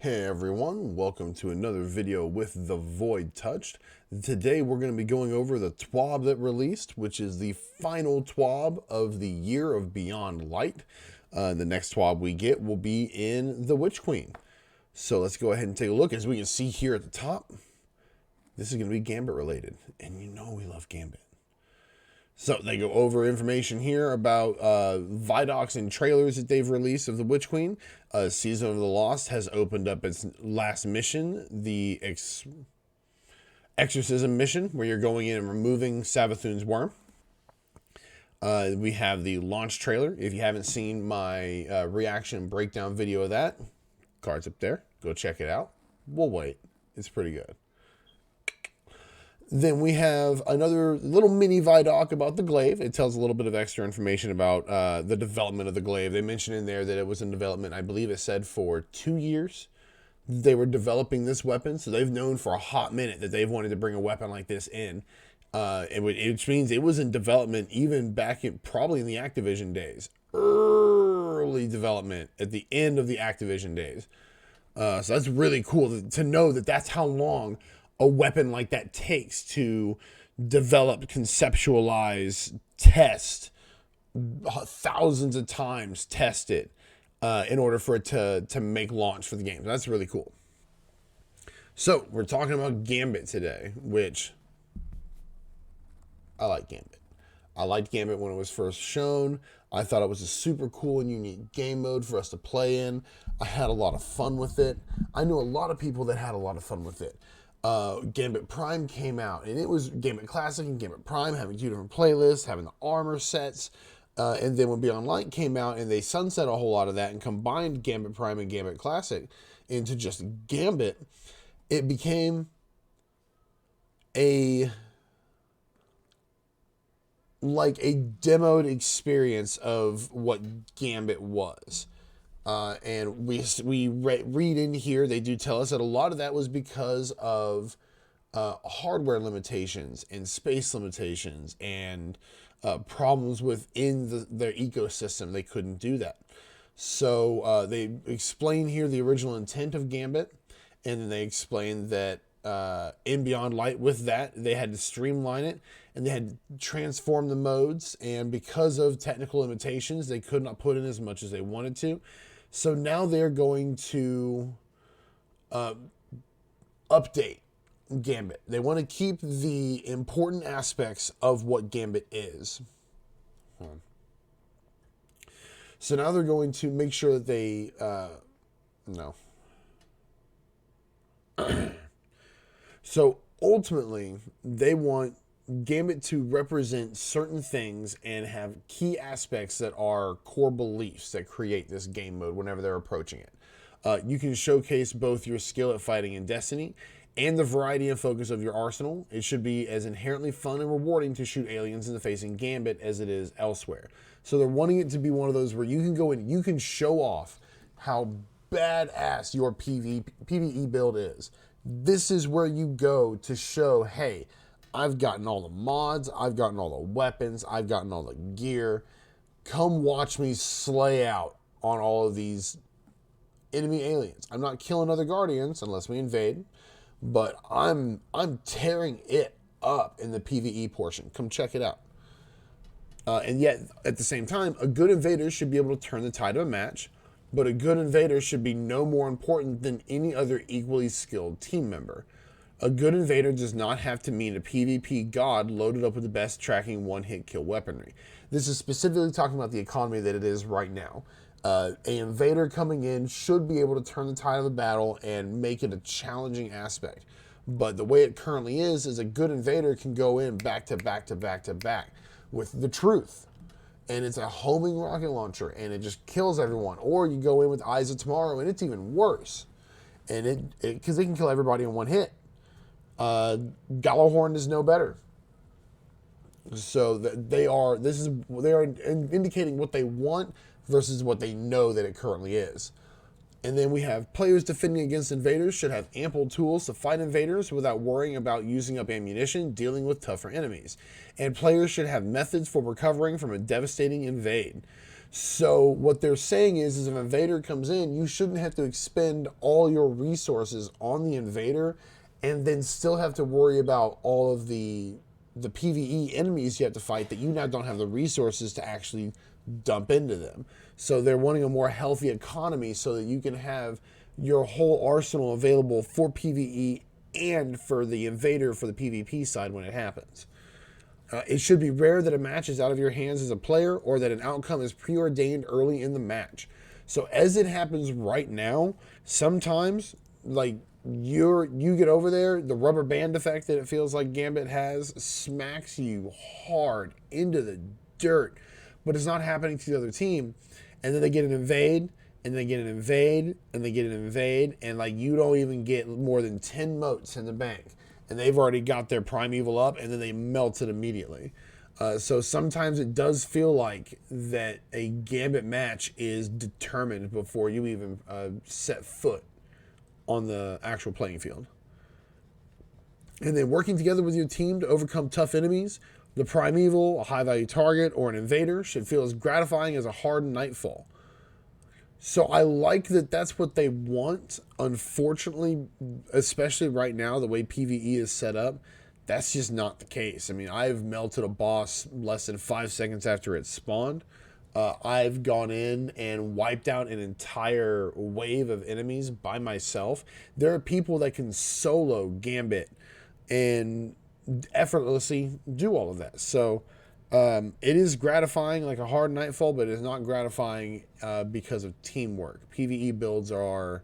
Hey everyone, welcome to another video with The Void Touched. Today we're going to be going over the TWAB that released, which is the final TWAB of the year of Beyond Light. The next TWAB we get will be in the Witch Queen. So let's go ahead and take a look. As we can see here at the top, this is going to be Gambit related, and you know we love Gambit. So they go over information here about Vidocs and trailers that they've released of the Witch Queen. Season of the Lost has opened up its last mission, the Exorcism mission, where you're going in and removing Savathun's worm. We have the launch trailer. If you haven't seen my reaction breakdown video of that, card's up there. Go check it out. We'll wait. It's pretty good. Then we have another little mini Vidoc about the glaive. It tells a little bit of extra information about the development of the glaive. They mentioned in there that it was in development, I believe it said, for 2 years. They were developing this weapon, so they've known for a hot minute that they've wanted to bring a weapon like this in. Which means it was in development even back in probably in the Activision days. Early development at the end of the Activision days. So that's really cool to know that that's how long a weapon like that takes to develop, conceptualize, test, thousands of times test it in order for it to make launch for the game. So that's really cool. So we're talking about Gambit today, which I like Gambit. I liked Gambit when it was first shown. I thought it was a super cool and unique game mode for us to play in. I had a lot of fun with it. I knew a lot of people that had a lot of fun with it. Gambit Prime came out, and it was Gambit Classic and Gambit Prime having 2 different playlists, having the armor sets, and then when Beyond Light came out and they sunset a whole lot of that and combined Gambit Prime and Gambit Classic into just Gambit, it became like a demoed experience of what Gambit was. And we read in here, they do tell us that a lot of that was because of hardware limitations and space limitations and problems within their ecosystem. They couldn't do that. So they explain here the original intent of Gambit, and then they explain that in Beyond Light with that, they had to streamline it, and they had to transform the modes, and because of technical limitations, they could not put in as much as they wanted to. So now they're going to update Gambit. They want to keep the important aspects of what Gambit is. So now they're going to make sure that they... no. So ultimately, they want Gambit to represent certain things and have key aspects that are core beliefs that create this game mode whenever they're approaching it. You can showcase both your skill at fighting in Destiny and the variety and focus of your arsenal. It should be as inherently fun and rewarding to shoot aliens in the face in Gambit as it is elsewhere. So they're wanting it to be one of those where you can go in, you can show off how badass your PvE build is. This is where you go to show, hey, I've gotten all the mods, I've gotten all the weapons, I've gotten all the gear. Come watch me slay out on all of these enemy aliens. I'm not killing other Guardians unless we invade, but I'm tearing it up in the PvE portion. Come check it out. And yet, at the same time, a good invader should be able to turn the tide of a match, but a good invader should be no more important than any other equally skilled team member. A good invader does not have to mean a PvP god loaded up with the best tracking one-hit kill weaponry. This is specifically talking about the economy that it is right now. An invader coming in should be able to turn the tide of the battle and make it a challenging aspect. But the way it currently is a good invader can go in back to back to back to back with the truth. And it's a homing rocket launcher, and it just kills everyone. Or you go in with Eyes of Tomorrow, and it's even worse. And because they can kill everybody in one hit. Gallowhorn is no better. So they are indicating what they want versus what they know that it currently is. And then we have players defending against invaders should have ample tools to fight invaders without worrying about using up ammunition dealing with tougher enemies. And players should have methods for recovering from a devastating invade. So what they're saying is if an invader comes in, you shouldn't have to expend all your resources on the invader and then still have to worry about all of the PvE enemies you have to fight that you now don't have the resources to actually dump into them. So they're wanting a more healthy economy so that you can have your whole arsenal available for PvE and for the invader for the PvP side when it happens. It should be rare that a match is out of your hands as a player or that an outcome is preordained early in the match. So as it happens right now, sometimes like you get over there, the rubber band effect that it feels like Gambit has smacks you hard into the dirt, but it's not happening to the other team. And then they get an invade, and they get an invade, and they get an invade, and like you don't even get more than 10 motes in the bank. And they've already got their primeval up, and then they melt it immediately. So sometimes it does feel like that a Gambit match is determined before you even set foot on the actual playing field. And then working together with your team to overcome tough enemies, the primeval, a high-value target, or an invader should feel as gratifying as a hard nightfall. So I like that that's what they want. Unfortunately, especially right now, the way PvE is set up, that's just not the case. I mean, I've melted a boss less than 5 seconds after it spawned. I've gone in and wiped out an entire wave of enemies by myself. There are people that can solo Gambit and effortlessly do all of that. So it is gratifying, like a hard nightfall, but it's not gratifying because of teamwork. PvE builds are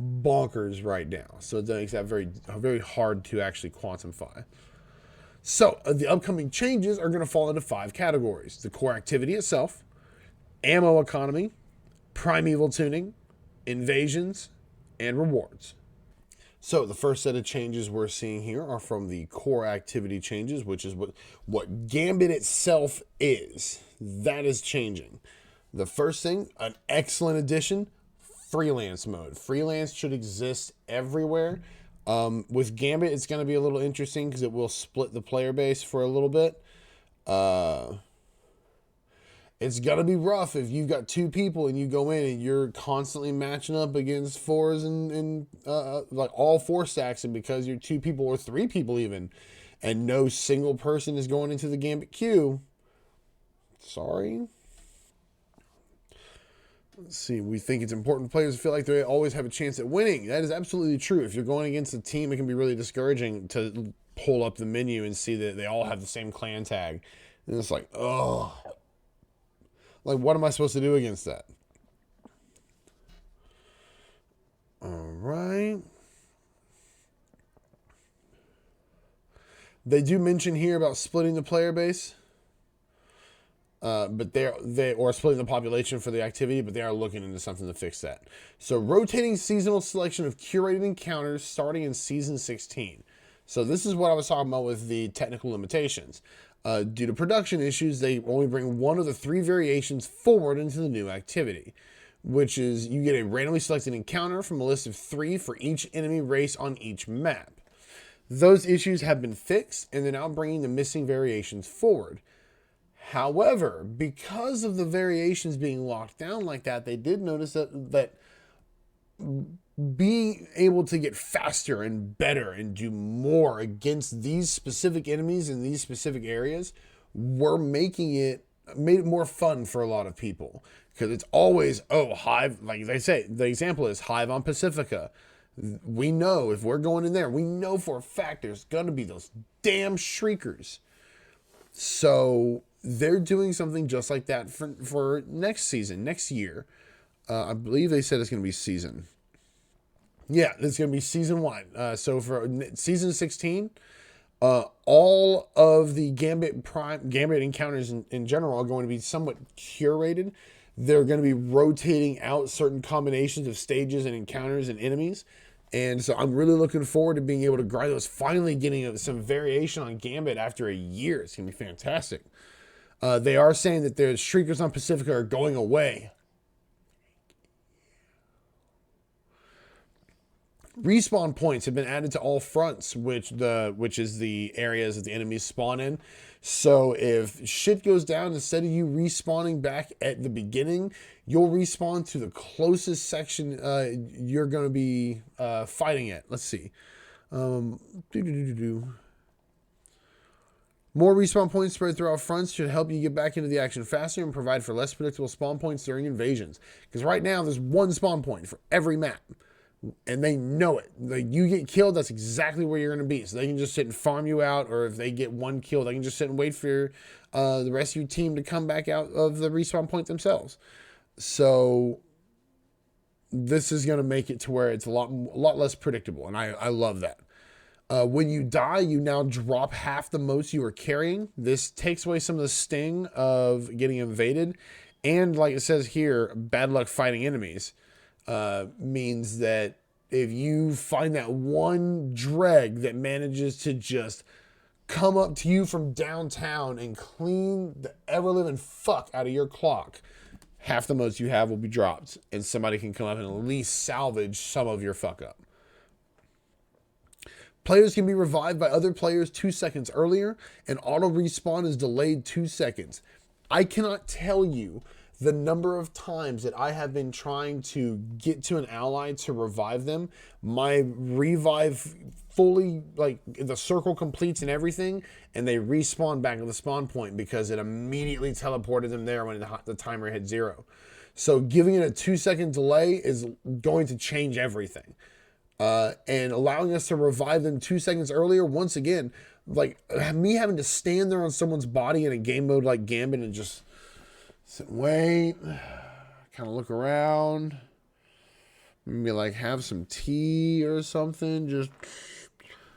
bonkers right now, so it makes that very, very hard to actually quantify. So the upcoming changes are going to fall into 5 categories: the core activity itself, ammo economy, primeval tuning, invasions, and rewards. So the first set of changes we're seeing here are from the core activity changes, which is what Gambit itself is. That is changing. The first thing, an excellent addition, Freelance Mode. Freelance should exist everywhere. With Gambit, it's going to be a little interesting because it will split the player base for a little bit. It's going to be rough if you've got 2 people and you go in and you're constantly matching up against 4s and like all 4 stacks, and because you're 2 people or 3 people even, and no single person is going into the Gambit queue. Sorry. Let's see. We think it's important for players to feel like they always have a chance at winning. That is absolutely true. If you're going against a team, it can be really discouraging to pull up the menu and see that they all have the same clan tag. And it's like, oh. Like, what am I supposed to do against that? All right. They do mention here about splitting the player base. But or splitting the population for the activity, but they are looking into something to fix that. So rotating seasonal selection of curated encounters starting in Season 16. So this is what I was talking about with the technical limitations. Due to production issues, they only bring 1 of the 3 variations forward into the new activity, which is you get a randomly selected encounter from a list of 3 for each enemy race on each map. Those issues have been fixed, and they're now bringing the missing variations forward. However, because of the variations being locked down like that, they did notice that being able to get faster and better and do more against these specific enemies in these specific areas made it more fun for a lot of people. Because it's always, Hive, like they say, the example is Hive on Pacifica. We know if we're going in there, we know for a fact there's going to be those damn shriekers. So they're doing something just like that for next season, next year. I believe they said it's going to be season. Yeah, it's going to be season 1. So for season 16, all of the Gambit encounters in general are going to be somewhat curated. They're going to be rotating out certain combinations of stages and encounters and enemies. And so I'm really looking forward to being able to grind those, finally getting some variation on Gambit after a year. It's going to be fantastic. They are saying that the Shriekers on Pacifica are going away. Respawn points have been added to all fronts, which is the areas that the enemies spawn in. So if shit goes down, instead of you respawning back at the beginning, you'll respawn to the closest section you're going to be fighting at. Let's see. More respawn points spread throughout fronts should help you get back into the action faster and provide for less predictable spawn points during invasions. Because right now, there's one spawn point for every map. And they know it. Like, you get killed, that's exactly where you're going to be. So they can just sit and farm you out, or if they get one kill, they can just sit and wait for the rest of your team to come back out of the respawn point themselves. So this is going to make it to where it's a lot less predictable, and I love that. When you die, you now drop half the motes you were carrying. This takes away some of the sting of getting invaded, and like it says here, bad luck fighting enemies. Means that if you find that one dreg that manages to just come up to you from downtown and clean the ever-living fuck out of your clock, half the motes you have will be dropped, and somebody can come up and at least salvage some of your fuck up. Players can be revived by other players 2 seconds earlier, and auto respawn is delayed 2 seconds. I cannot tell you the number of times that I have been trying to get to an ally to revive them. My revive fully, like, the circle completes and everything, and they respawn back at the spawn point because it immediately teleported them there when the timer hit 0. So giving it a 2-second delay is going to change everything. And allowing us to revive them 2 seconds earlier, once again, like me having to stand there on someone's body in a game mode like Gambit and just sit and wait, kind of look around, maybe like have some tea or something. Just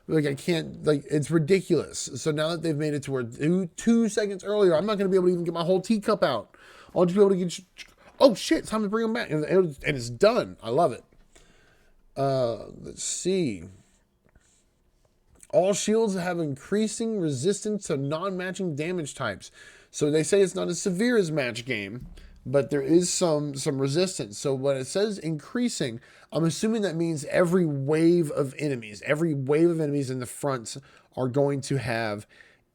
like I can't, like, it's ridiculous. So now that they've made it to where 2 seconds earlier, I'm not going to be able to even get my whole teacup out. I'll just be able to get, oh shit, it's time to bring them back. And it's done. I love it. Let's see. All shields have increasing resistance to non-matching damage types. So they say it's not as severe as match game, but there is some resistance. So when it says increasing, I'm assuming that means every wave of enemies in the fronts are going to have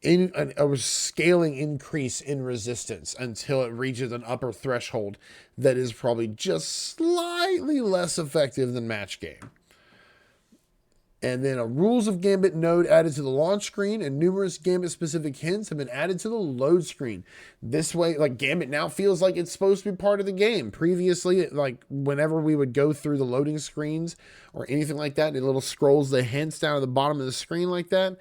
a scaling increase in resistance until it reaches an upper threshold that is probably just slightly less effective than match game. And then a rules of Gambit node added to the launch screen, and numerous Gambit specific hints have been added to the load screen. This way, like, Gambit now feels like it's supposed to be part of the game. Previously, like, whenever we would go through the loading screens or anything like that, it little scrolls the hints down at the bottom of the screen like that.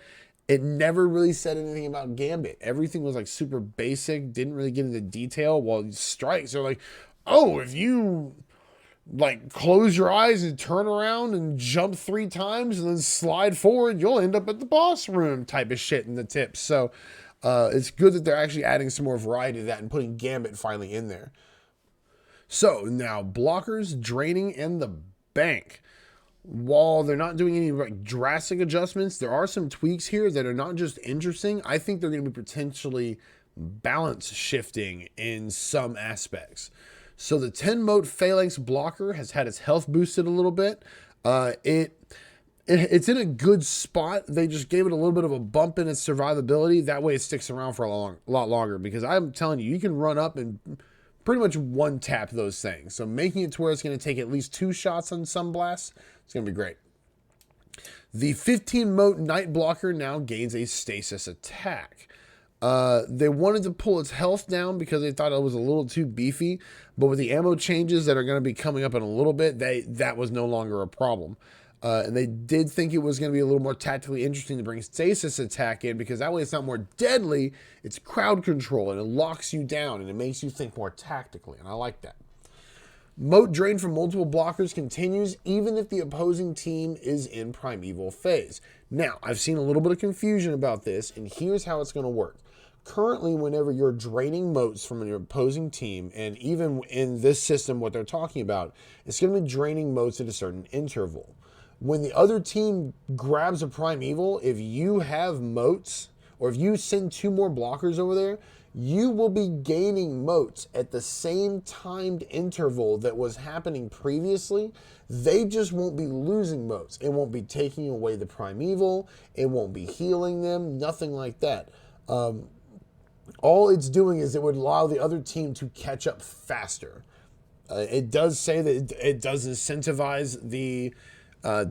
It never really said anything about Gambit. Everything was like super basic, didn't really get into detail. While strikes are like, oh, if you like close your eyes and turn around and jump 3 times and then slide forward, you'll end up at the boss room type of shit in the tips. So it's good that they're actually adding some more variety to that and putting Gambit finally in there. So now blockers, draining, and the bank. While they're not doing any like drastic adjustments, there are some tweaks here that are not just interesting. I think they're going to be potentially balance shifting in some aspects. So the 10 mote phalanx blocker has had its health boosted a little bit. It's in a good spot. They just gave it a little bit of a bump in its survivability. That way it sticks around for a lot longer, because I'm telling you, you can run up and pretty much one tap those things. So making it to where it's going to take at least 2 shots on some blasts, it's going to be great. The 15 mote night blocker now gains a stasis attack. They wanted to pull its health down because they thought it was a little too beefy, but with the ammo changes that are going to be coming up in a little bit, that was no longer a problem. And they did think it was going to be a little more tactically interesting to bring stasis attack in, because that way it's not more deadly, it's crowd control, and it locks you down, and it makes you think more tactically, and I like that. Mote drain from multiple blockers continues even if the opposing team is in primeval phase. Now, I've seen a little bit of confusion about this, and here's how it's going to work. Currently, whenever you're draining motes from your opposing team, and even in this system, what they're talking about, it's going to be draining motes at a certain interval. When the other team grabs a primeval, if you have motes, or if you send 2 more blockers over there, you will be gaining motes at the same timed interval that was happening previously. They just won't be losing motes. It won't be taking away the primeval. It won't be healing them. Nothing like that. All it's doing is it would allow the other team to catch up faster. It does say that it does incentivize the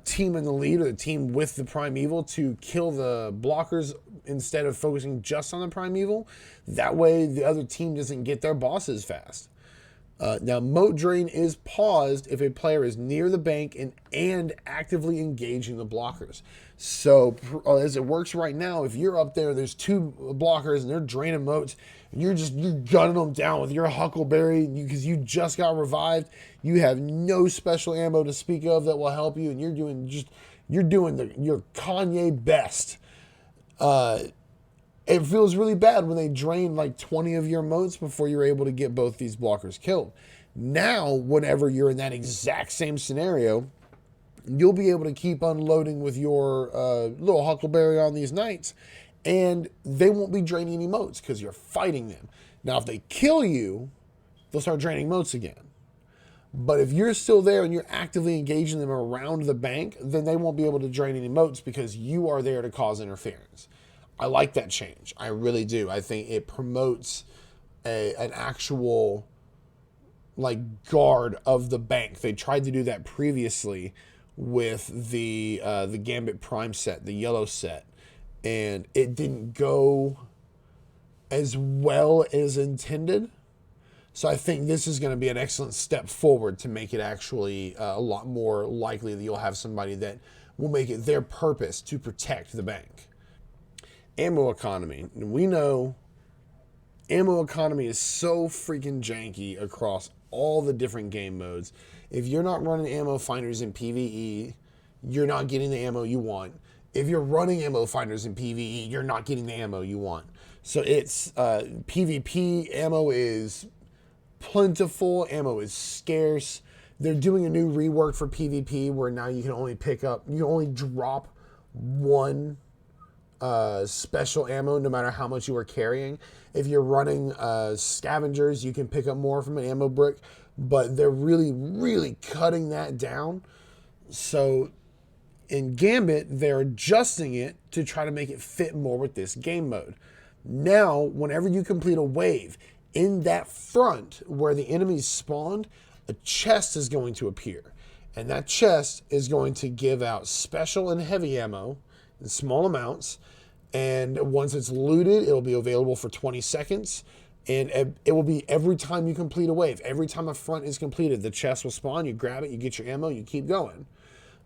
team in the lead, or the team with the primeval, to kill the blockers instead of focusing just on the primeval. That way the other team doesn't get their bosses fast. Now, moat drain is paused if a player is near the bank and actively engaging the blockers. So as it works right now, if you're up there, there's two blockers and they're draining moats, and you're gunning them down with your Huckleberry because you just got revived. You have no special ammo to speak of that will help you, and you're doing your Kanye best. It feels really bad when they drain like 20 of your motes before you're able to get both these blockers killed. Now, whenever you're in that exact same scenario, you'll be able to keep unloading with your little Huckleberry on these knights, and they won't be draining any motes because you're fighting them. Now, if they kill you, they'll start draining motes again. But if you're still there and you're actively engaging them around the bank, then they won't be able to drain any motes because you are there to cause interference. I like that change. I really do. I think it promotes an actual guard of the bank. They tried to do that previously with the Gambit Prime set, the yellow set, and it didn't go as well as intended. So I think this is going to be an excellent step forward to make it actually a lot more likely that you'll have somebody that will make it their purpose to protect the bank. Ammo economy. We know ammo economy is so freaking janky across all the different game modes. If you're not running ammo finders in PvE, you're not getting the ammo you want. If you're running ammo finders in PvE, you're not getting the ammo you want. So it's PvP ammo is plentiful, ammo is scarce. They're doing a new rework for PvP where now you can only drop one special ammo no matter how much you are carrying. If you're running scavengers, you can pick up more from an ammo brick, but they're really cutting that down. So in Gambit, they're adjusting it to try to make it fit more with this game mode. Now, whenever you complete a wave, in that front where the enemies spawned, a chest is going to appear, and that chest is going to give out special and heavy ammo in small amounts. And once it's looted, it'll be available for 20 seconds. And it will be every time you complete a wave. Every time a front is completed, the chest will spawn. You grab it, you get your ammo, you keep going.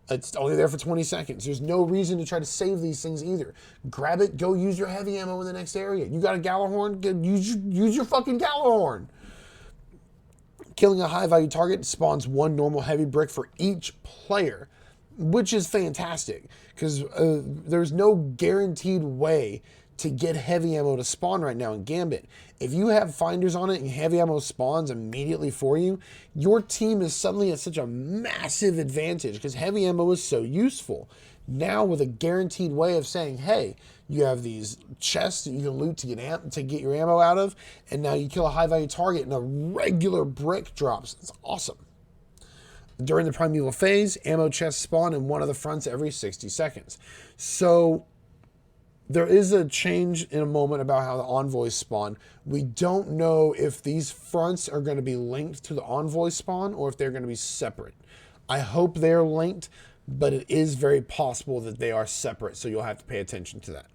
It's only there for 20 seconds. There's no reason to try to save these things either. Grab it, go use your heavy ammo in the next area. You got a Gallahorn? Use your fucking Gallahorn. Killing a high-value target spawns one normal heavy brick for each player, which is fantastic because there's no guaranteed way to get heavy ammo to spawn right now in Gambit. If you have finders on it and heavy ammo spawns immediately for you, your team is suddenly at such a massive advantage because heavy ammo is so useful. Now with a guaranteed way of saying, hey, you have these chests that you can loot to get your ammo out of, and now you kill a high value target and a regular brick drops. It's awesome. During the primeval phase, ammo chests spawn in one of the fronts every 60 seconds. So there is a change in a moment about how the envoys spawn. We don't know if these fronts are going to be linked to the envoy spawn or if they're going to be separate. I hope they're linked, but it is very possible that they are separate, so you'll have to pay attention to that.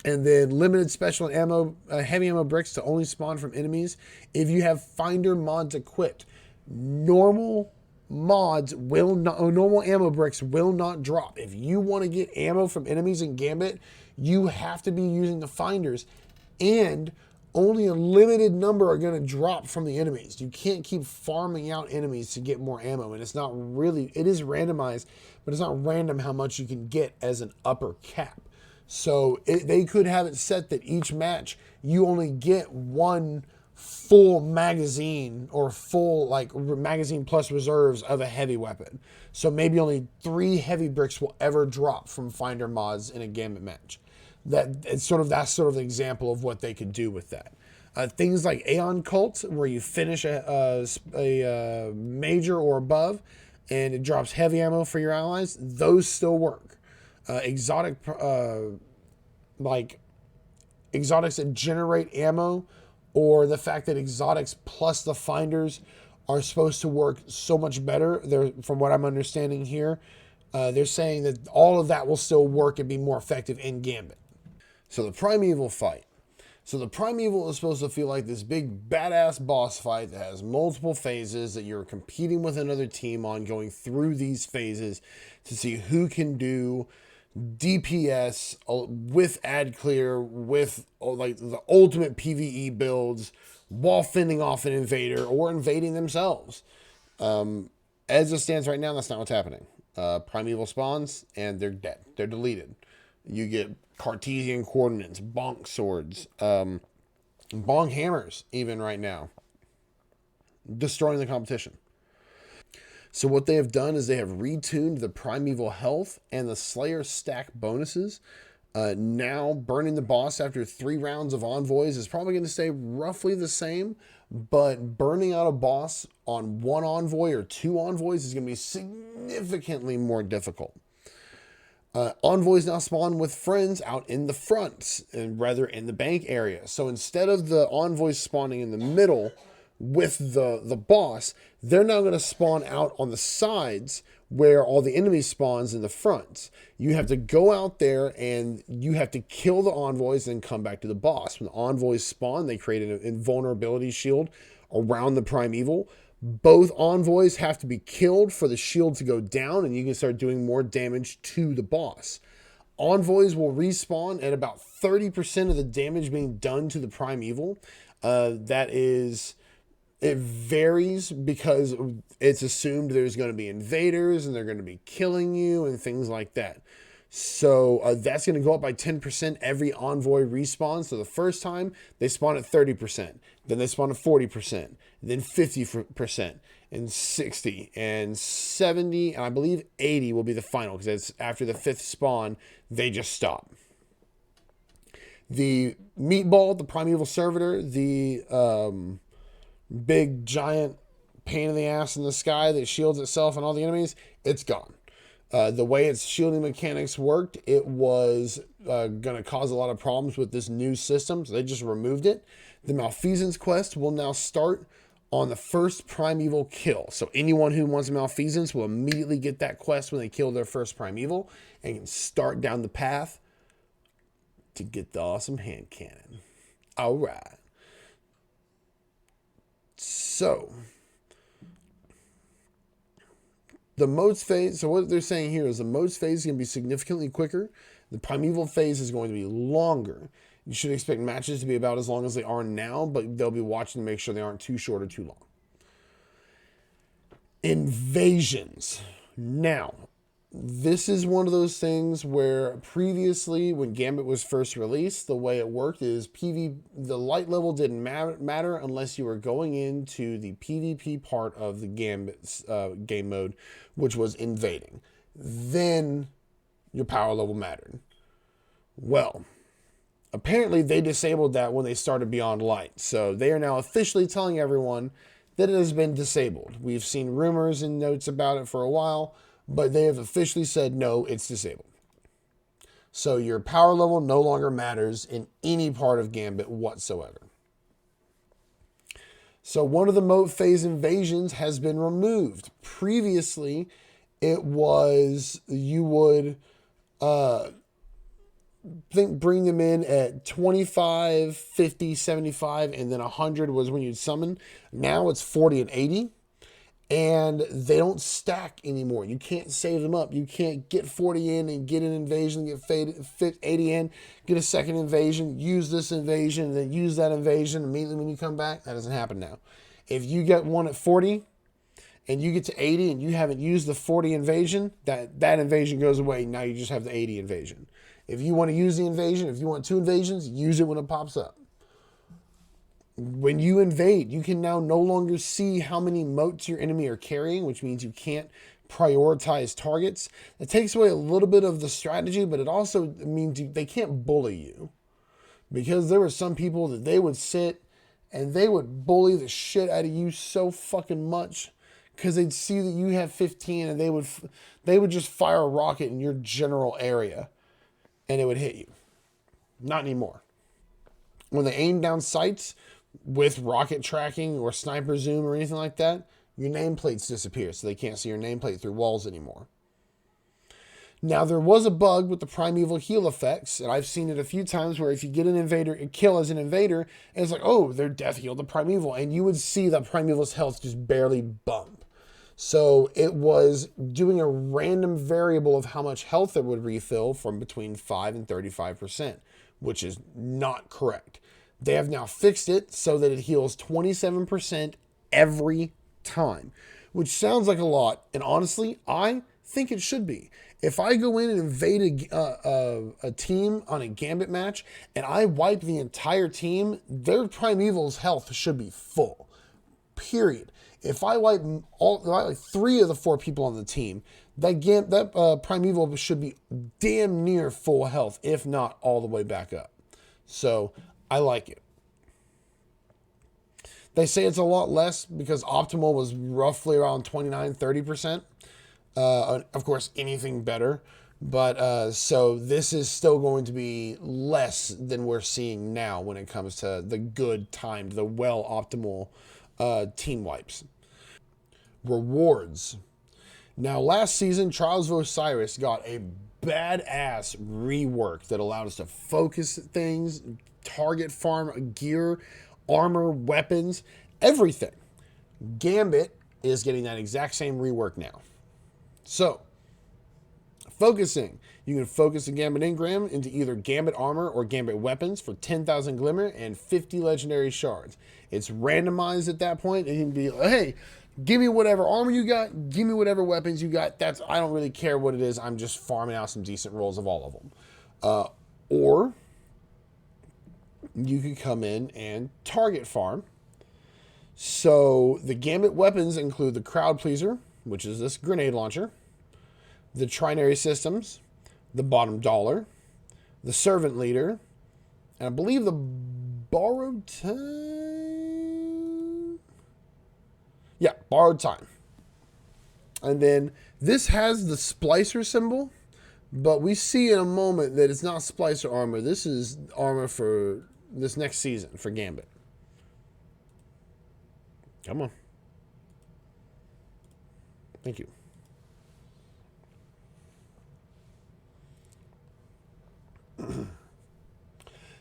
And then limited special ammo, heavy ammo bricks to only spawn from enemies if you have finder mods equipped. Normal ammo bricks will not drop. If you want to get ammo from enemies in Gambit, you have to be using the finders, and only a limited number are going to drop from the enemies. You can't keep farming out enemies to get more ammo, and it's not really, it is randomized, but it's not random how much you can get as an upper cap. So they could have it set that each match you only get one full magazine or full magazine plus reserves of a heavy weapon. So maybe only 3 heavy bricks will ever drop from finder mods in a Gambit match. That's sort of the example of what they could do with that. Things like Aeon Cult, where you finish a major or above, and it drops heavy ammo for your allies. Those still work. Exotic, like exotics that generate ammo, or the fact that exotics plus the finders are supposed to work so much better. From what I'm understanding here, they're saying that all of that will still work and be more effective in Gambit. So the Primeval fight. So the Primeval is supposed to feel like this big badass boss fight that has multiple phases that you're competing with another team on, going through these phases to see who can do DPS with ad clear, with like the ultimate PvE builds while fending off an invader or invading themselves. As it stands right now, that's not what's happening. Primeval spawns and they're dead. They're deleted. You get Cartesian coordinates, bonk swords, bonk hammers, even right now, destroying the competition. So what they have done is they have retuned the Primeval health and the Slayer stack bonuses. Now burning the boss after 3 rounds of envoys is probably going to stay roughly the same, but burning out a boss on 1 envoy or 2 envoys is going to be significantly more difficult. Envoys now spawn with friends out in the front, and rather in the bank area. So instead of the envoys spawning in the middle with the boss, they're now going to spawn out on the sides where all the enemy spawns in the front. You have to go out there and you have to kill the envoys and come back to the boss. When the envoys spawn, they create an invulnerability shield around the Primeval. Both envoys have to be killed for the shield to go down, and you can start doing more damage to the boss. Envoys will respawn at about 30% of the damage being done to the Primeval. It varies because it's assumed there's going to be invaders and they're going to be killing you and things like that. So that's going to go up by 10% every envoy respawn. So the first time they spawn at 30%, then they spawn at 40%, then 50%, and 60, and 70, and I believe 80 will be the final, because after the 5th spawn, they just stop. The Meatball, the Primeval Servitor, the big giant pain in the ass in the sky that shields itself and all the enemies, it's gone. The way its shielding mechanics worked, it was going to cause a lot of problems with this new system, so they just removed it. The Malfeasance quest will now start on the first Primeval kill. So anyone who wants a Malfeasance will immediately get that quest when they kill their first Primeval and can start down the path to get the awesome hand cannon. All right. So the modes phase, so what they're saying here is the modes phase is going to be significantly quicker. The Primeval phase is going to be longer. You should expect matches to be about as long as they are now, but they'll be watching to make sure they aren't too short or too long. Invasions. Now, this is one of those things where previously, when Gambit was first released, the way it worked is the light level didn't matter unless you were going into the PvP part of the Gambit game mode, which was invading. Then your power level mattered. Well, apparently they disabled that when they started Beyond Light. So they are now officially telling everyone that it has been disabled. We've seen rumors and notes about it for a while, but they have officially said, no, it's disabled. So your power level no longer matters in any part of Gambit whatsoever. So one of the mode phase invasions has been removed. Previously, it was you would bring them in at 25, 50, 75, and then 100 was when you'd summon. Now it's 40 and 80. And they don't stack anymore. You can't save them up. You can't get 40 in and get an invasion, get 80 in, get a second invasion, use this invasion, and then use that invasion immediately when you come back. That doesn't happen now. If you get one at 40 and you get to 80 and you haven't used the 40 invasion, that invasion goes away. Now you just have the 80 invasion. If you want to use the invasion, if you want 2 invasions, use it when it pops up. When you invade, you can now no longer see how many motes your enemy are carrying, which means you can't prioritize targets. It takes away a little bit of the strategy, but it also means they can't bully you. Because there were some people that they would sit and they would bully the shit out of you so fucking much because they'd see that you have 15 and they would just fire a rocket in your general area and it would hit you. Not anymore. When they aim down sights with rocket tracking or sniper zoom or anything like that, your nameplates disappear, so they can't see your nameplate through walls anymore. Now, there was a bug with the primeval heal effects, and I've seen it a few times where if you get an invader, a kill as an invader, and it's like, oh, they're death healed the primeval, and you would see the primeval's health just barely bump. So it was doing a random variable of how much health it would refill from between 5 and 35%, which is not correct. They have now fixed it so that it heals 27% every time, which sounds like a lot, and honestly, I think it should be. If I go in and invade a team on a Gambit match and I wipe the entire team, their Primeval's health should be full. Period. If I wipe like 3 of the 4 people on the team, that Primeval should be damn near full health, if not all the way back up. So I like it. They say it's a lot less because optimal was roughly around 29-30%. Of course, anything better. But so this is still going to be less than we're seeing now when it comes to the good timed, the well optimal team wipes. Rewards. Now, last season, Trials of Osiris got a badass rework that allowed us to focus things, target farm gear, armor, weapons, everything. Gambit is getting that exact same rework now. So, focusing. You can focus the Gambit engram into either Gambit armor or Gambit weapons for 10,000 glimmer and 50 legendary shards. It's randomized at that point, and you can be like, hey, give me whatever armor you got, give me whatever weapons you got. I don't really care what it is. I'm just farming out some decent rolls of all of them. Or you could come in and target farm. So the Gambit weapons include the Crowd Pleaser, which is this grenade launcher, the Trinary Systems, the Bottom Dollar, the Servant Leader, and I believe the Borrowed Time. Yeah, Borrowed Time. And then this has the Splicer symbol, but we see in a moment that it's not Splicer armor. This is armor for this next season for Gambit. Come on. Thank you.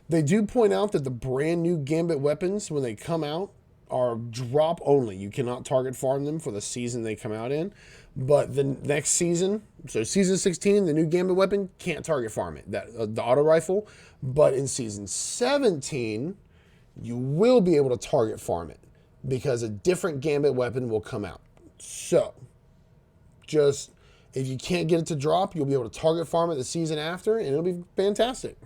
They do point out that the brand new Gambit weapons, when they come out, are drop only. You cannot target farm them for the season they come out in. But the next season, so season 16, the new Gambit weapon, can't target farm it. The auto rifle. But in season 17, you will be able to target farm it because a different Gambit weapon will come out. So, just if you can't get it to drop, you'll be able to target farm it the season after, and it'll be fantastic.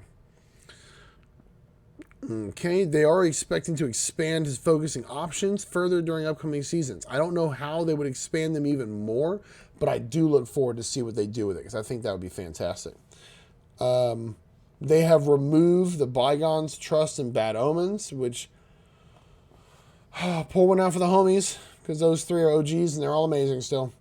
Okay, they are expecting to expand his focusing options further during upcoming seasons. I don't know how they would expand them even more, but I do look forward to see what they do with it because I think that would be fantastic. They have removed the Bygones, Trust, and Bad Omens, which pull one out for the homies because those 3 are OGs and they're all amazing still.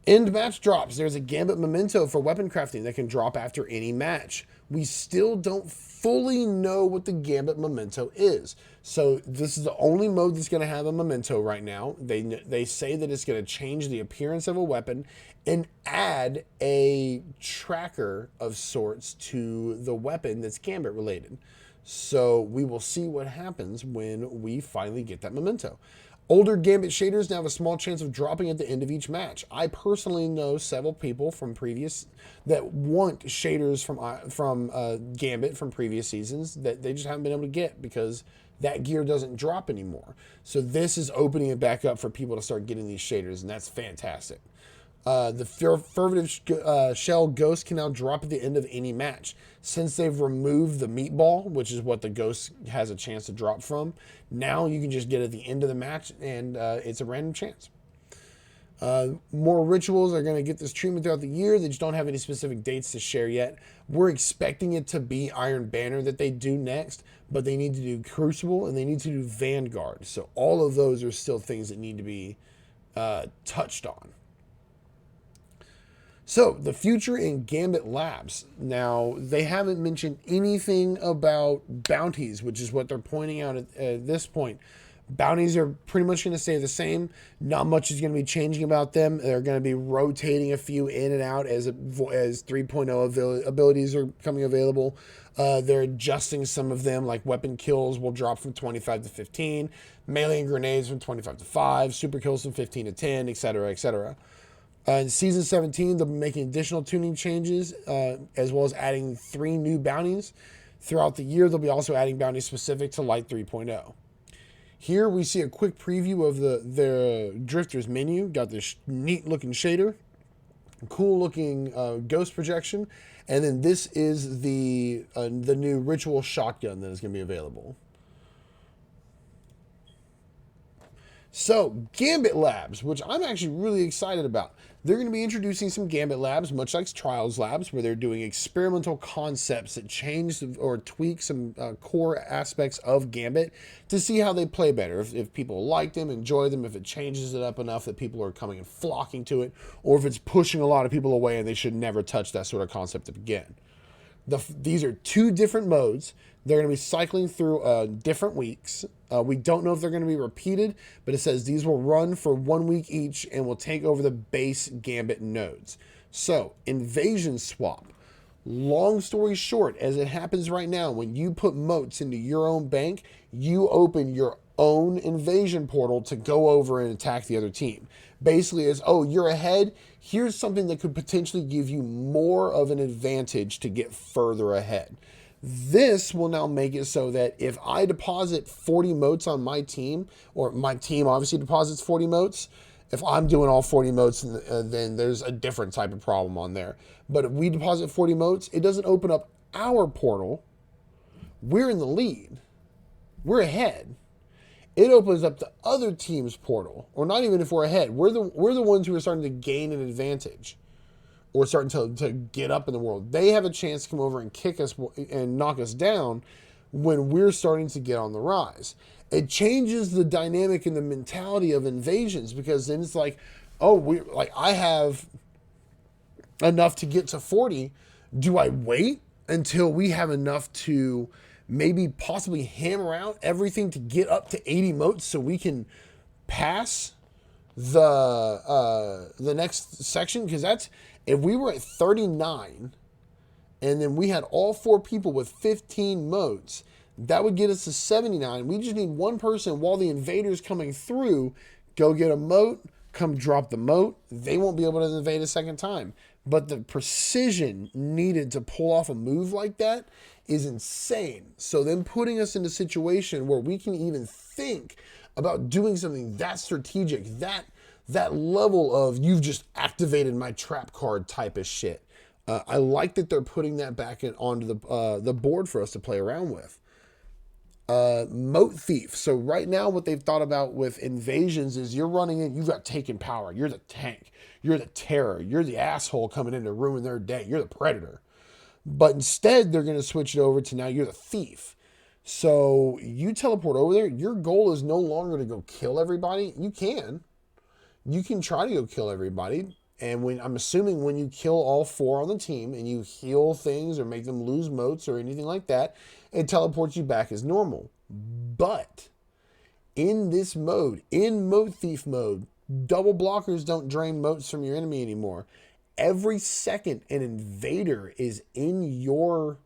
End match drops. There's a Gambit memento for weapon crafting that can drop after any match. We still don't fully know what the Gambit memento is. So this is the only mode that's going to have a memento right now. They say that it's going to change the appearance of a weapon and add a tracker of sorts to the weapon that's Gambit related. So we will see what happens when we finally get that memento. Older Gambit shaders now have a small chance of dropping at the end of each match. I personally know several people from previous that want shaders from Gambit from previous seasons that they just haven't been able to get because that gear doesn't drop anymore. So this is opening it back up for people to start getting these shaders, and that's fantastic. The Fervative Shell Ghost can now drop at the end of any match. Since they've removed the meatball, which is what the Ghost has a chance to drop from, now you can just get at the end of the match, and it's a random chance. More rituals are going to get this treatment throughout the year. They just don't have any specific dates to share yet. We're expecting it to be Iron Banner that they do next, but they need to do Crucible and they need to do Vanguard. So all of those are still things that need to be touched on. So the future in Gambit Labs. Now, they haven't mentioned anything about bounties, which is what they're pointing out at this point. Bounties are pretty much going to stay the same. Not much is going to be changing about them. They're going to be rotating a few in and out as 3.0 abilities are coming available. They're adjusting some of them, like weapon kills will drop from 25 to 15, melee and grenades from 25 to 5, super kills from 15 to 10, etc., etc. In Season 17, they'll be making additional tuning changes, as well as adding 3 new bounties. Throughout the year, they'll be also adding bounties specific to Light 3.0. Here we see a quick preview of the Drifters menu. Got this neat looking shader, cool looking ghost projection, and then this is the new ritual shotgun that is going to be available. So, Gambit Labs, which I'm actually really excited about. They're going to be introducing some Gambit Labs, much like Trials Labs, where they're doing experimental concepts that change or tweak some core aspects of Gambit to see how they play better. If people like them, enjoy them, if it changes it up enough that people are coming and flocking to it, or if it's pushing a lot of people away and they should never touch that sort of concept again. These are 2 different modes. They're going to be cycling through different weeks. We don't know if they're going to be repeated, but it says these will run for 1 week each and will take over the base Gambit nodes. So, Invasion Swap. Long story short, as it happens right now, when you put motes into your own bank, you open your own invasion portal to go over and attack the other team. Basically, it's, oh, you're ahead. Here's something that could potentially give you more of an advantage to get further ahead. This will now make it so that if I deposit 40 motes on my team, or my team obviously deposits 40 motes, if I'm doing all 40 motes, then there's a different type of problem on there. But if we deposit 40 motes, it doesn't open up our portal. We're in the lead. We're ahead. It opens up the other team's portal, or not even if we're ahead. We're the ones who are starting to gain an advantage, or starting to get up in the world. They have a chance to come over and kick us and knock us down when we're starting to get on the rise. It changes the dynamic and the mentality of invasions, because then it's like, oh, I have enough to get to 40. Do I wait until we have enough to maybe possibly hammer out everything to get up to 80 motes so we can pass the next section? Because that's, if we were at 39 and then we had all 4 people with 15 motes, that would get us to 79. We just need one person while the invader's coming through, go get a mote, come drop the mote. They won't be able to invade a second time. But the precision needed to pull off a move like that is insane. So then putting us in a situation where we can even think about doing something that strategic, that level of you've just activated my trap card type of shit. I like that they're putting that back onto the board for us to play around with. Moat Thief. So right now what they've thought about with invasions is you're running in, you've got taken power. You're the tank. You're the terror. You're the asshole coming in to ruin their day. You're the predator. But instead they're going to switch it over to now you're the thief. So you teleport over there. Your goal is no longer to go kill everybody. You can try to go kill everybody. And I'm assuming when you kill all 4 on the team and you heal things or make them lose motes or anything like that, it teleports you back as normal. But in this mode, in Moat Thief mode, double blockers don't drain motes from your enemy anymore. Every second an invader is in your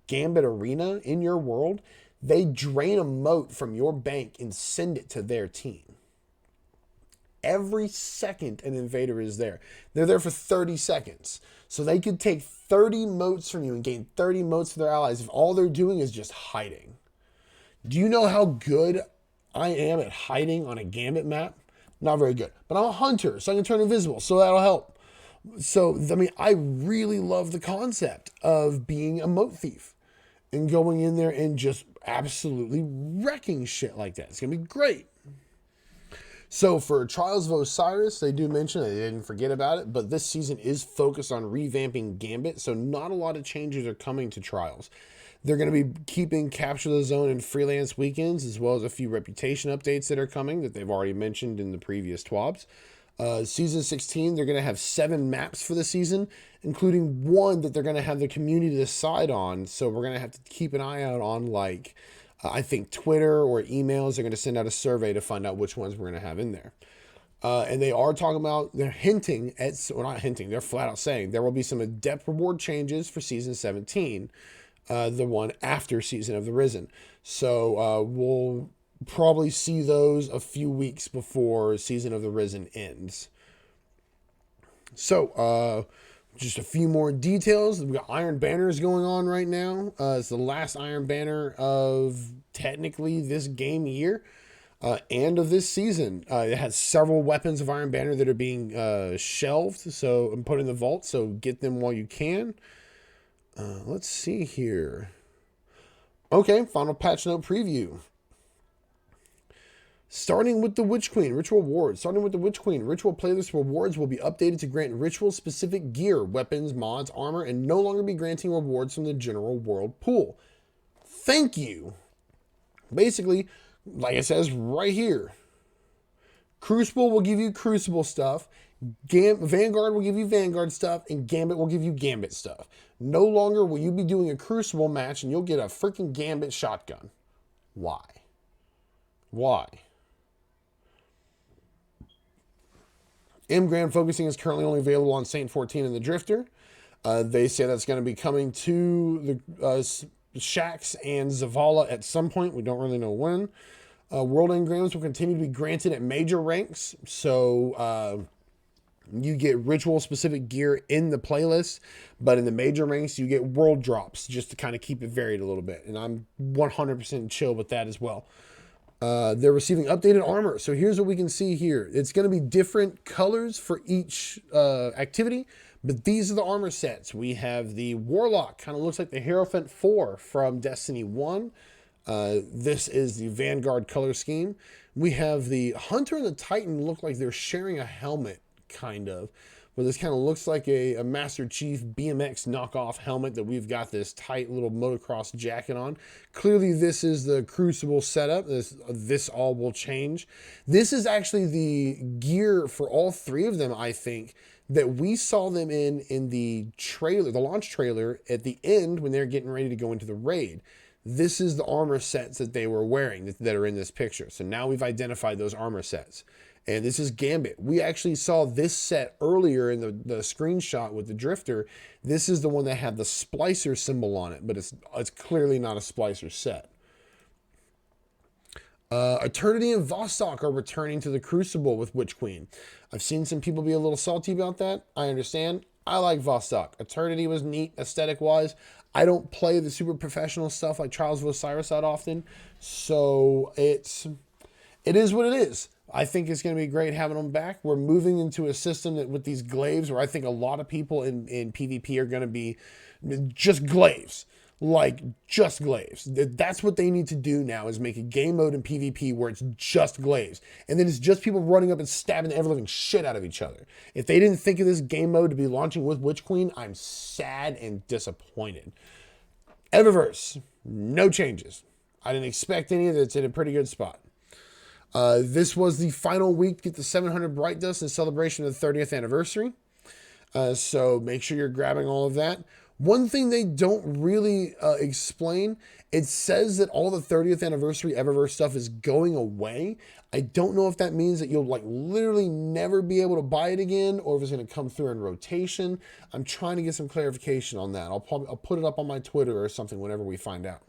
Gambit arena, in your world, they drain a mote from your bank and send it to their team. Every second an invader is there. They're there for 30 seconds. So they could take 30 motes from you and gain 30 motes for their allies if all they're doing is just hiding. Do you know how good I am at hiding on a Gambit map? Not very good. But I'm a hunter, so I can turn invisible, so that'll help. So, I really love the concept of being a moat thief and going in there and just absolutely wrecking shit like that. It's going to be great. So for Trials of Osiris, they do mention they didn't forget about it, but this season is focused on revamping Gambit, so not a lot of changes are coming to Trials. They're going to be keeping Capture the Zone and Freelance Weekends, as well as a few reputation updates that are coming that they've already mentioned in the previous TWABs. Season 16, they're going to have 7 maps for the season, including one that they're going to have the community decide on. So we're going to have to keep an eye out on, like, I think Twitter or emails. They're going to send out a survey to find out which ones we're going to have in there. And they are talking about, they're hinting at, well, not hinting, they're flat out saying there will be some adept reward changes for Season 17, the one after Season of the Risen. So we'll probably see those a few weeks before Season of the Risen ends. So, just a few more details. We've got Iron Banners going on right now. It's the last Iron Banner of technically this game year and of this season. It has several weapons of Iron Banner that are being shelved and put in the vault, so get them while you can. Let's see here. Okay, final patch note preview. Starting with the Witch Queen, Ritual Rewards. Starting with the Witch Queen, Ritual playlist rewards will be updated to grant ritual-specific gear, weapons, mods, armor, and no longer be granting rewards from the general world pool. Thank you. Basically, like it says right here, Crucible will give you Crucible stuff, Vanguard will give you Vanguard stuff, and Gambit will give you Gambit stuff. No longer will you be doing a Crucible match and you'll get a freaking Gambit shotgun. Why? Why? Grand Focusing is currently only available on Saint 14 and the Drifter. They say that's going to be coming to the Shaxx and Zavala at some point. We don't really know when. World Engrams will continue to be granted at major ranks. So you get ritual-specific gear in the playlist, but in the major ranks, you get world drops just to kind of keep it varied a little bit. And I'm 100% chill with that as well. They're receiving updated armor. So here's what we can see here. It's going to be different colors for each activity, but these are the armor sets. We have the Warlock, kind of looks like the Hierophant 4 from Destiny 1. This is the Vanguard color scheme. We have the Hunter and the Titan look like they're sharing a helmet, kind of. Well, this kind of looks like a Master Chief BMX knockoff helmet that we've got this tight little motocross jacket on. Clearly, this is the Crucible setup. This all will change. This is actually the gear for all 3 of them, I think, that we saw them in the trailer, the launch trailer at the end when they're getting ready to go into the raid. This is the armor sets that they were wearing that are in this picture. So now we've identified those armor sets. And this is Gambit. We actually saw this set earlier in the screenshot with the Drifter. This is the one that had the Splicer symbol on it, but it's clearly not a Splicer set. Eternity and Vostok are returning to the Crucible with Witch Queen. I've seen some people be a little salty about that. I understand. I like Vostok. Eternity was neat aesthetic-wise. I don't play the super professional stuff like Trials of Osiris that often, so it is what it is. I think it's going to be great having them back. We're moving into a system that with these glaives where I think a lot of people in PvP are going to be just glaives. Like, just glaives. That's what they need to do now, is make a game mode in PvP where it's just glaives. And then it's just people running up and stabbing the ever-living shit out of each other. If they didn't think of this game mode to be launching with Witch Queen, I'm sad and disappointed. Eververse, no changes. I didn't expect any of it. It's in a pretty good spot. This was the final week to get the 700 Bright Dust in celebration of the 30th anniversary. So make sure you're grabbing all of that. One thing they don't really explain, it says that all the 30th anniversary Eververse stuff is going away. I don't know if that means that you'll like literally never be able to buy it again, or if it's going to come through in rotation. I'm trying to get some clarification on that. I'll put it up on my Twitter or something whenever we find out.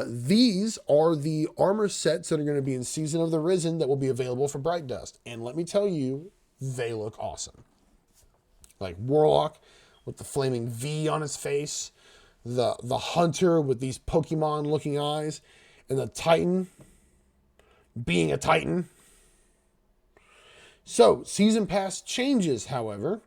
These are the armor sets that are going to be in Season of the Risen that will be available for Bright Dust. And let me tell you, they look awesome. Like Warlock with the flaming V on his face, the Hunter with these Pokemon looking eyes, and the Titan being a Titan. So, Season Pass changes, however.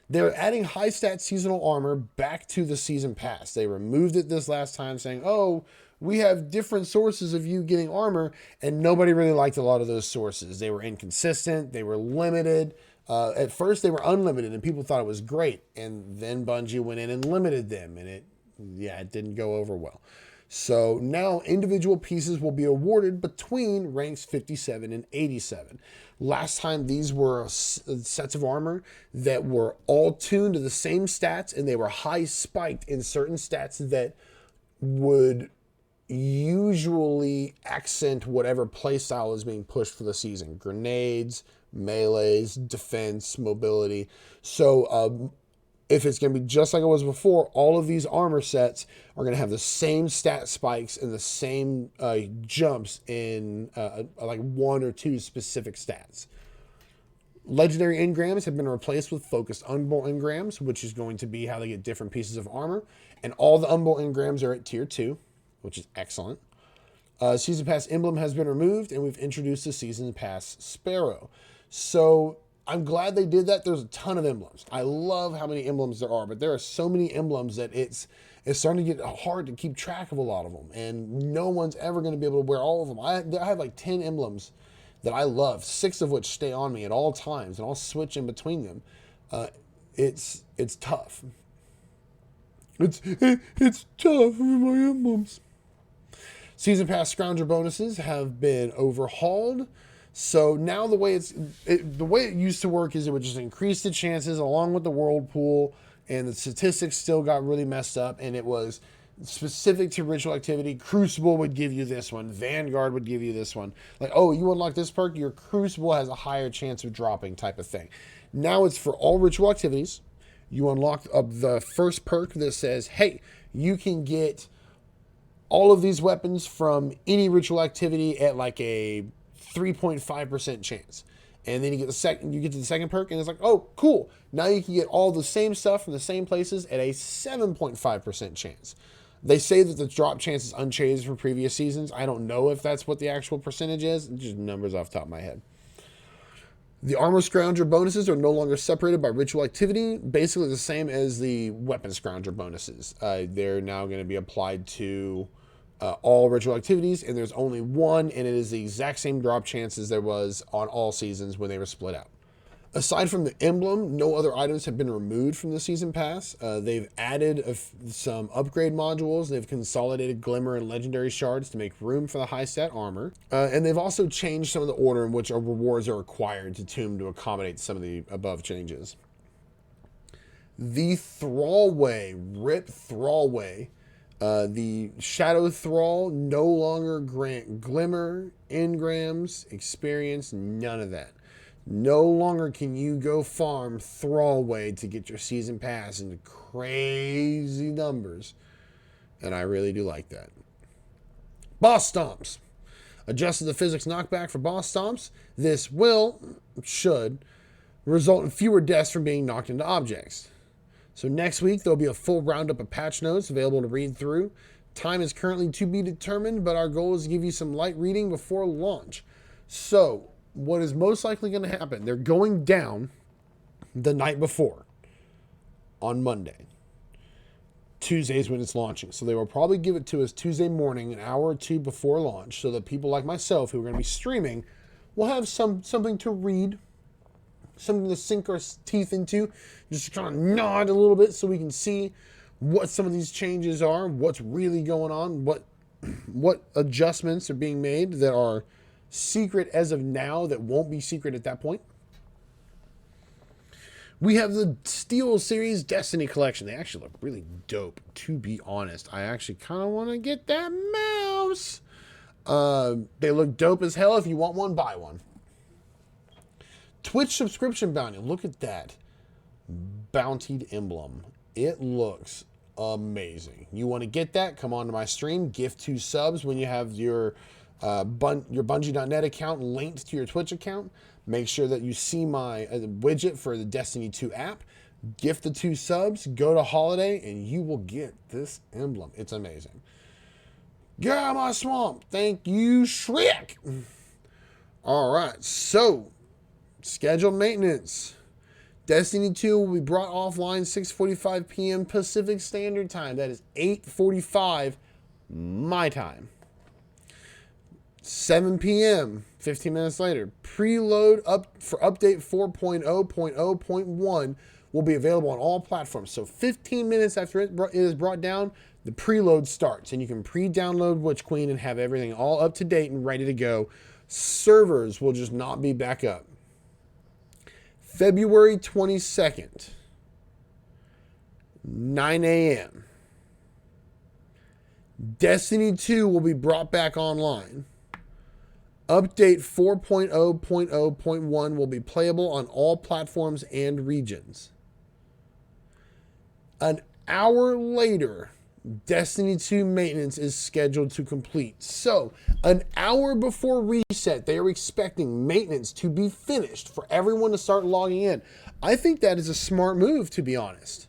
They're adding high stat seasonal armor back to the Season Pass. They removed it this last time saying, oh, we have different sources of you getting armor, and nobody really liked a lot of those sources. They were inconsistent, they were limited. At first, they were unlimited, and people thought it was great. And then Bungie went in and limited them, and it didn't go over well. So now individual pieces will be awarded between ranks 57 and 87. Last time, these were sets of armor that were all tuned to the same stats, and they were high spiked in certain stats that would usually accent whatever playstyle is being pushed for the season. Grenades, melees, defense, mobility. So if it's going to be just like it was before, all of these armor sets are going to have the same stat spikes and the same jumps in like 1 or 2 specific stats. Legendary engrams have been replaced with focused unbolt engrams, which is going to be how they get different pieces of armor. And all the unbolt engrams are at tier 2, which is excellent. Season Pass emblem has been removed, and we've introduced the Season Pass Sparrow. So I'm glad they did that. There's a ton of emblems. I love how many emblems there are, but there are so many emblems that it's starting to get hard to keep track of a lot of them, and no one's ever going to be able to wear all of them. I have like 10 emblems that I love, 6 of which stay on me at all times, and I'll switch in between them. It's tough. It's tough for my emblems. Season Pass Scrounger Bonuses have been overhauled. So now the way it used to work is it would just increase the chances along with the whirlpool, and the statistics still got really messed up, and it was specific to ritual activity. Crucible would give you this one. Vanguard would give you this one. Like, oh, you unlock this perk, your Crucible has a higher chance of dropping type of thing. Now it's for all ritual activities. You unlock the first perk that says, hey, you can get all of these weapons from any ritual activity at like a 3.5% chance. And then you get to the second perk, and it's like, oh, cool. Now you can get all the same stuff from the same places at a 7.5% chance. They say that the drop chance is unchanged from previous seasons. I don't know if that's what the actual percentage is. Just numbers off the top of my head. The Armor Scrounger bonuses are no longer separated by ritual activity. Basically the same as the Weapon Scrounger bonuses. They're now going to be applied to all ritual activities, and there's only one, and it is the exact same drop chance as there was on all seasons when they were split out. Aside from the emblem, no other items have been removed from the season pass. They've added some upgrade modules. They've consolidated glimmer and legendary shards to make room for the high stat armor. And they've also changed some of the order in which our rewards are required to tune to accommodate some of the above changes. The Thrallway, RIP Thrallway. The Shadow Thrall no longer grant glimmer, engrams, experience, none of that. No longer can you go farm Thrallway to get your season pass into crazy numbers. And I really do like that. Boss Stomps. Adjusted the physics knockback for boss stomps. This should result in fewer deaths from being knocked into objects. So next week, there'll be a full roundup of patch notes available to read through. Time is currently to be determined, but our goal is to give you some light reading before launch. So what is most likely going to happen? They're going down the night before on Monday. Tuesday's when it's launching. So they will probably give it to us Tuesday morning, an hour or two before launch, so that people like myself who are going to be streaming will have something to read, something to sink our teeth into, just to kind of nod a little bit so we can see what some of these changes are, what's really going on, what adjustments are being made that are secret as of now that won't be secret at that point. We have the Steel Series Destiny Collection. They actually look really dope, to be honest. I actually kind of want to get that mouse. They look dope as hell. If you want one, buy one. Twitch subscription bounty. Look at that bountied emblem. It looks amazing. You want to get that? Come on to my stream. Gift 2 subs when you have your Bungie.net account linked to your Twitch account. Make sure that you see my widget for the Destiny 2 app. Gift the 2 subs. Go to Holiday, and you will get this emblem. It's amazing. Get out of my swamp. Thank you, Shrek. All right, so scheduled maintenance. Destiny 2 will be brought offline 6:45 p.m. Pacific Standard Time. That is 8:45 my time. 7 p.m., 15 minutes later, preload up for update 4.0.0.1 will be available on all platforms. So 15 minutes after it is brought down, the preload starts, and you can pre-download Witch Queen and have everything all up to date and ready to go. Servers will just not be back up. February 22nd, 9 a.m. Destiny 2 will be brought back online. Update 4.0.0.1 will be playable on all platforms and regions. An hour later, Destiny 2 maintenance is scheduled to complete. So, an hour before reset, they are expecting maintenance to be finished for everyone to start logging in. I think that is a smart move, to be honest.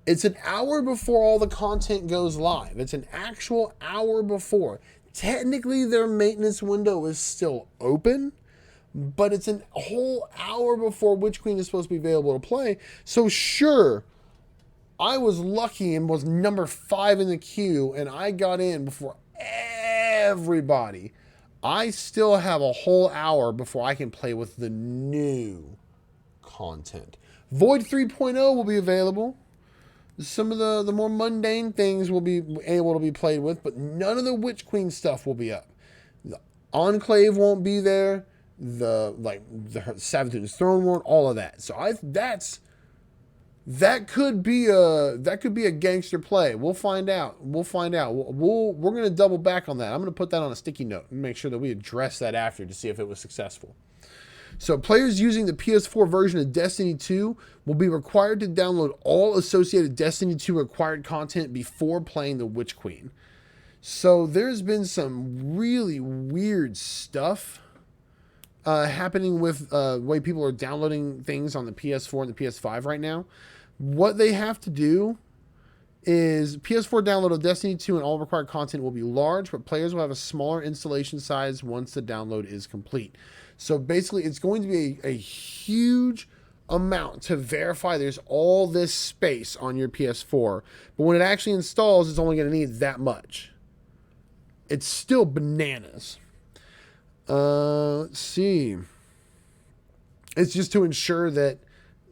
It's an hour before all the content goes live. It's an actual hour before. Technically, their maintenance window is still open, but it's a whole hour before Witch Queen is supposed to be available to play. So sure, I was lucky and was number 5 in the queue, and I got in before everybody. I still have a whole hour before I can play with the new content. Void 3.0 will be available. Some of the more mundane things will be able to be played with, but none of the Witch Queen stuff will be up. The Enclave won't be there. The Savathun's Throne won't. All of that. So that could be a gangster play. We'll find out. We're gonna double back on that. I'm gonna put that on a sticky note and make sure that we address that after to see if it was successful. So players using the PS4 version of Destiny 2 will be required to download all associated Destiny 2 required content before playing the Witch Queen. So there's been some really weird stuff happening with the way people are downloading things on the PS4 and the PS5 right now. What they have to do is PS4 download of Destiny 2 and all required content will be large, but players will have a smaller installation size once the download is complete. So basically, it's going to be a huge amount to verify there's all this space on your PS4. But when it actually installs, it's only going to need that much. It's still bananas. Let's see. It's just to ensure that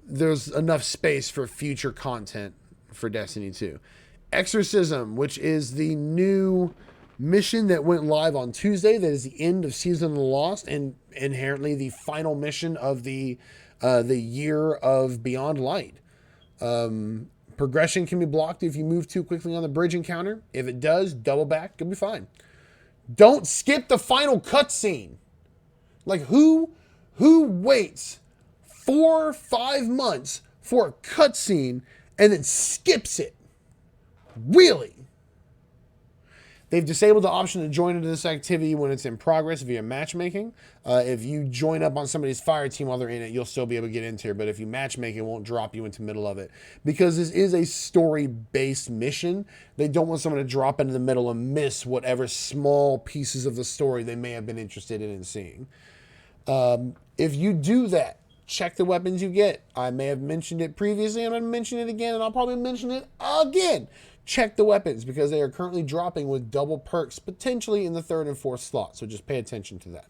there's enough space for future content for Destiny 2. Exorcism, which is the new mission that went live on Tuesday, that is the end of Season of the Lost and inherently the final mission of the year of Beyond Light. Progression can be blocked if you move too quickly on the bridge encounter. If it does, double back, you'll be fine. Don't skip the final cutscene. Like who waits 4 or 5 months for a cutscene and then skips it? Really? They've disabled the option to join into this activity when it's in progress via matchmaking. If you join up on somebody's fire team while they're in it, you'll still be able to get into it. But if you matchmake, it won't drop you into the middle of it. Because this is a story-based mission, they don't want someone to drop into the middle and miss whatever small pieces of the story they may have been interested in seeing. If you do that, check the weapons you get. I may have mentioned it previously, and I'm going to mention it again, and I'll probably mention it again. Check the weapons because they are currently dropping with double perks, potentially in the 3rd and 4th slot. So just pay attention to that.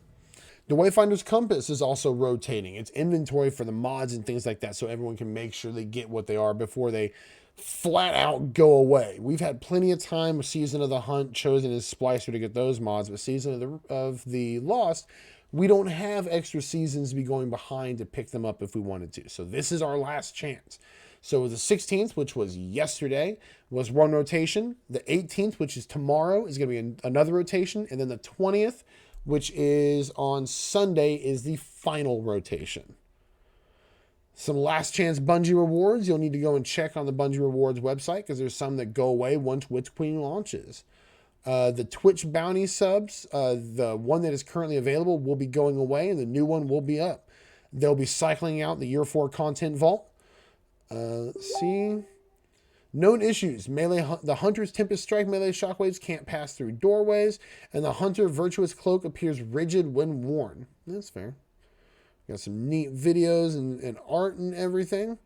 The Wayfinder's Compass is also rotating. It's inventory for the mods and things like that, so everyone can make sure they get what they are before they flat out go away. We've had plenty of time with Season of the Hunt chosen as Splicer to get those mods, but Season of the Lost, we don't have extra seasons to be going behind to pick them up if we wanted to. So this is our last chance. So the 16th, which was yesterday, was one rotation. The 18th, which is tomorrow, is going to be another rotation. And then the 20th, which is on Sunday, is the final rotation. Some last chance Bungie rewards. You'll need to go and check on the Bungie rewards website because there's some that go away once Witch Queen launches. The Twitch bounty subs, the one that is currently available will be going away and the new one will be up. They'll be cycling out the Year 4 content vault. Let's see. Known issues. The Hunter's Tempest Strike melee shockwaves can't pass through doorways, and the Hunter Virtuous Cloak appears rigid when worn. That's fair. Got some neat videos and art and everything.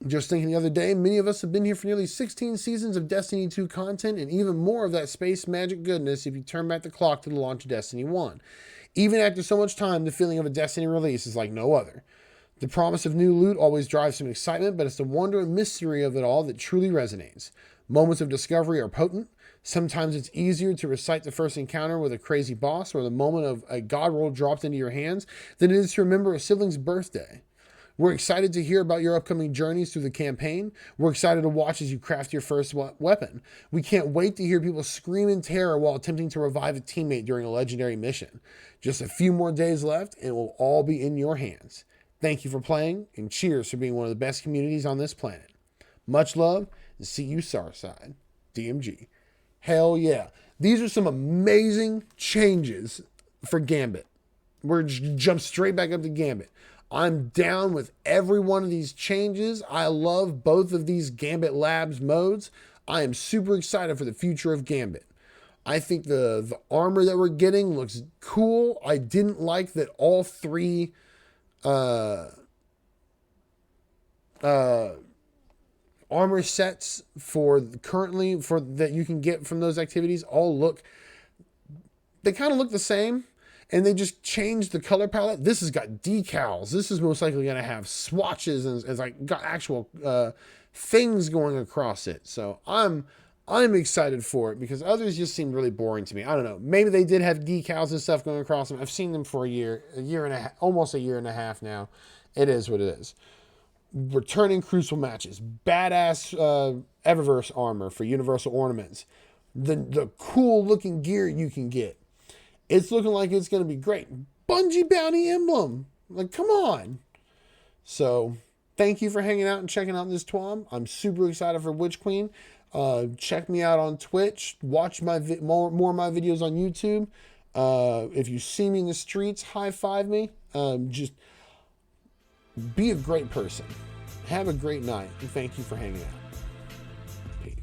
Just thinking the other day, many of us have been here for nearly 16 seasons of Destiny 2 content and even more of that space magic goodness if you turn back the clock to the launch of Destiny 1. Even after so much time, the feeling of a Destiny release is like no other. The promise of new loot always drives some excitement, but it's the wonder and mystery of it all that truly resonates. Moments of discovery are potent. Sometimes it's easier to recite the first encounter with a crazy boss or the moment of a god roll dropped into your hands than it is to remember a sibling's birthday. We're excited to hear about your upcoming journeys through the campaign. We're excited to watch as you craft your first weapon. We can't wait to hear people scream in terror while attempting to revive a teammate during a legendary mission. Just a few more days left and it will all be in your hands. Thank you for playing and cheers for being one of the best communities on this planet. Much love and see you Sarside. DMG. Hell yeah. These are some amazing changes for Gambit. We're just jump straight back up to Gambit. I'm down with every one of these changes. I love both of these Gambit Labs modes. I am super excited for the future of Gambit. I think the armor that we're getting looks cool. I didn't like that all three armor sets for that you can get from those activities they kind of look the same. And they just changed the color palette. This has got decals. This is most likely going to have swatches and like got actual things going across it. So I'm excited for it because others just seemed really boring to me. I don't know. Maybe they did have decals and stuff going across them. I've seen them for a year and a half, almost a year and a half now. It is what it is. Returning Crucible matches. Badass Eververse armor for Universal Ornaments. The cool looking gear you can get. It's looking like it's going to be great. Bungie Bounty Emblem. Like, come on. So, thank you for hanging out and checking out this TWAB. I'm super excited for Witch Queen. Check me out on Twitch. Watch my more of my videos on YouTube. If you see me in the streets, high-five me. Just be a great person. Have a great night. And thank you for hanging out. Peace.